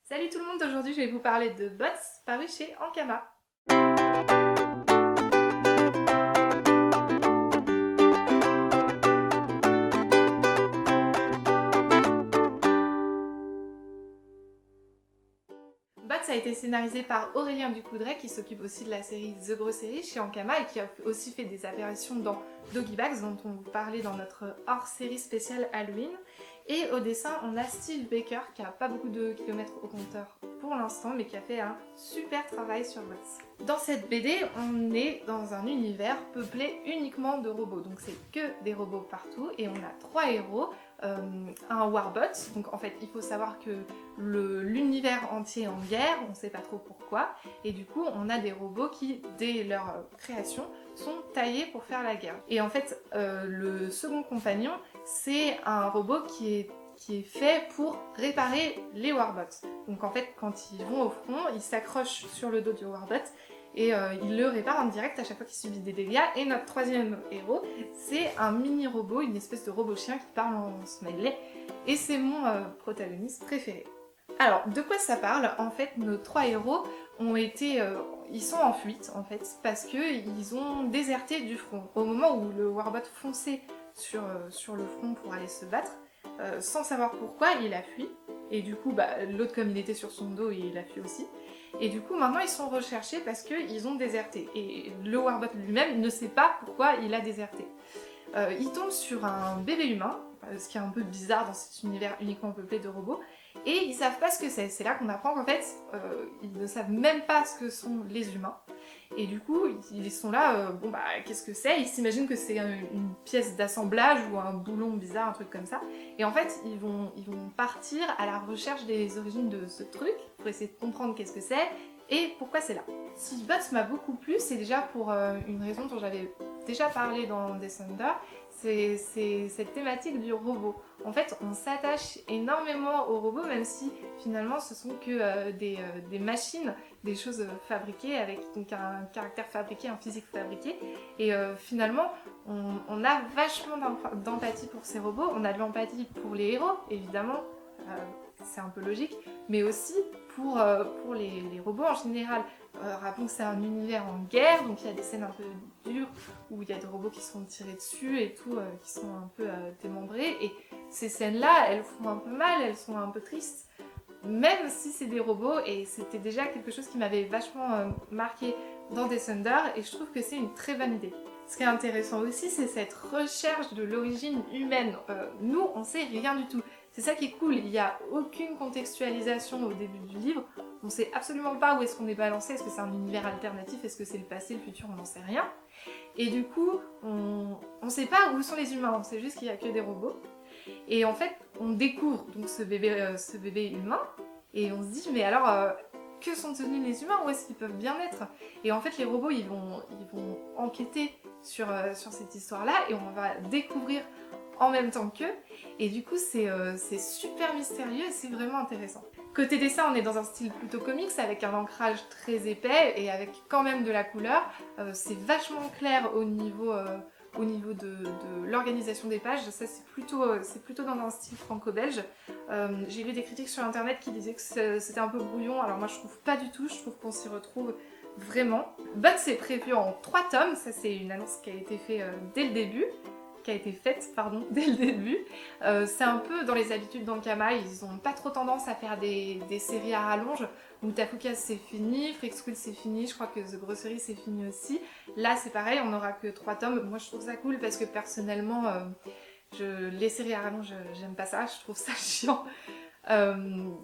Salut tout le monde, aujourd'hui je vais vous parler de Bots paru chez Ankama. Bots a été scénarisé par Aurélien Ducoudray qui s'occupe aussi de la série The Grosserie chez Ankama et qui a aussi fait des apparitions dans Doggy Bags dont on vous parlait dans notre hors-série spéciale Halloween. Et au dessin on a Steve Baker qui a pas beaucoup de kilomètres au compteur pour l'instant mais qui a fait un super travail sur Bots. Dans cette BD on est dans un univers peuplé uniquement de robots, donc c'est que des robots partout et on a trois héros. Un Warbot, donc en fait il faut savoir que l'univers entier est en guerre, on sait pas trop pourquoi, et du coup on a des robots qui, dès leur création, sont taillés pour faire la guerre. Et en fait le second compagnon, c'est un robot qui est fait pour réparer les Warbots. Donc en fait quand ils vont au front, ils s'accrochent sur le dos du Warbot et il le répare en direct à chaque fois qu'il subit des dégâts. Et notre troisième héros, c'est un mini robot, une espèce de robot chien qui parle en smiley, et c'est mon protagoniste préféré. Alors, de quoi ça parle? En fait, nos trois héros ils sont en fuite, en fait, parce qu'ils ont déserté du front. Au moment où le Warbot fonçait sur le front pour aller se battre, sans savoir pourquoi, il a fui. Et du coup, l'autre, comme il était sur son dos, il a fui aussi. Et du coup, maintenant, ils sont recherchés parce qu'ils ont déserté. Et le Warbot lui-même ne sait pas pourquoi il a déserté. Il tombe sur un bébé humain, ce qui est un peu bizarre dans cet univers uniquement peuplé de robots, et ils savent pas ce que c'est. C'est là qu'on apprend qu'en fait, ils ne savent même pas ce que sont les humains. Et du coup, ils sont là, qu'est-ce que c'est? Ils s'imaginent que c'est une pièce d'assemblage ou un boulon bizarre, un truc comme ça. Et en fait, ils vont partir à la recherche des origines de ce truc, pour essayer de comprendre qu'est-ce que c'est et pourquoi c'est là. Si Bots m'a beaucoup plu, c'est déjà pour une raison dont j'avais déjà parlé dans Descender, c'est cette thématique du robot. En fait, on s'attache énormément aux robots, même si finalement ce sont que des machines, des choses fabriquées avec donc un caractère fabriqué, un physique fabriqué. Et finalement, on a vachement d'empathie pour ces robots. On a de l'empathie pour les héros, évidemment, c'est un peu logique, mais aussi pour les robots en général. Rappelons que c'est un univers en guerre, donc il y a des scènes un peu dures où il y a des robots qui se font tirer dessus et tout, qui sont un peu démembrés. Et ces scènes-là, elles font un peu mal, elles sont un peu tristes, même si c'est des robots, et c'était déjà quelque chose qui m'avait vachement marqué dans Descender, et je trouve que c'est une très bonne idée. Ce qui est intéressant aussi, c'est cette recherche de l'origine humaine. Nous, on sait rien du tout. C'est ça qui est cool, il n'y a aucune contextualisation au début du livre, on sait absolument pas où est-ce qu'on est balancé, est-ce que c'est un univers alternatif, est-ce que c'est le passé, le futur, on n'en sait rien. Et du coup, on sait pas où sont les humains, on sait juste qu'il n'y a que des robots. Et en fait, on découvre donc ce bébé humain, et on se dit, mais alors, que sont devenus les humains? Où est-ce qu'ils peuvent bien être? Et en fait, les robots, ils vont enquêter sur cette histoire-là, et on va découvrir en même temps qu'eux, et du coup c'est super mystérieux et c'est vraiment intéressant. Côté dessin, on est dans un style plutôt comics avec un ancrage très épais et avec quand même de la couleur. C'est vachement clair au niveau de l'organisation des pages, ça c'est plutôt dans un style franco-belge. J'ai lu des critiques sur internet qui disaient que c'était un peu brouillon, alors moi je trouve pas du tout, je trouve qu'on s'y retrouve vraiment. Bots est prévu en 3 tomes, ça c'est une annonce qui a été faite dès le début. Dès le début. C'est un peu dans les habitudes d'Ankama, ils ont pas trop tendance à faire des séries à rallonge. Mutafuka c'est fini, Freak School c'est fini, je crois que The Grossery c'est fini aussi. Là c'est pareil, on n'aura que 3 tomes. Moi je trouve ça cool parce que personnellement, les séries à rallonge, j'aime pas ça, je trouve ça chiant.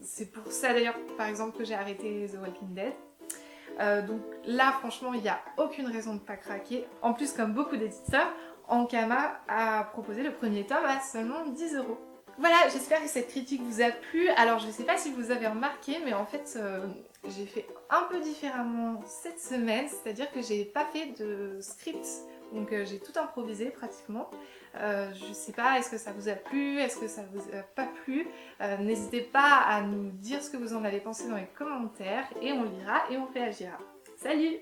C'est pour ça d'ailleurs par exemple que j'ai arrêté The Walking Dead. Donc là franchement il n'y a aucune raison de pas craquer. En plus comme beaucoup d'éditeurs, Ankama a proposé le premier tome à seulement 10 €. Voilà, j'espère que cette critique vous a plu. Alors je sais pas si vous avez remarqué, mais en fait j'ai fait un peu différemment cette semaine, c'est-à-dire que j'ai pas fait de script, donc j'ai tout improvisé pratiquement. Je sais pas, est-ce que ça vous a plu, est-ce que ça vous a pas plu? N'hésitez pas à nous dire ce que vous en avez pensé dans les commentaires, et on lira et on réagira. Salut!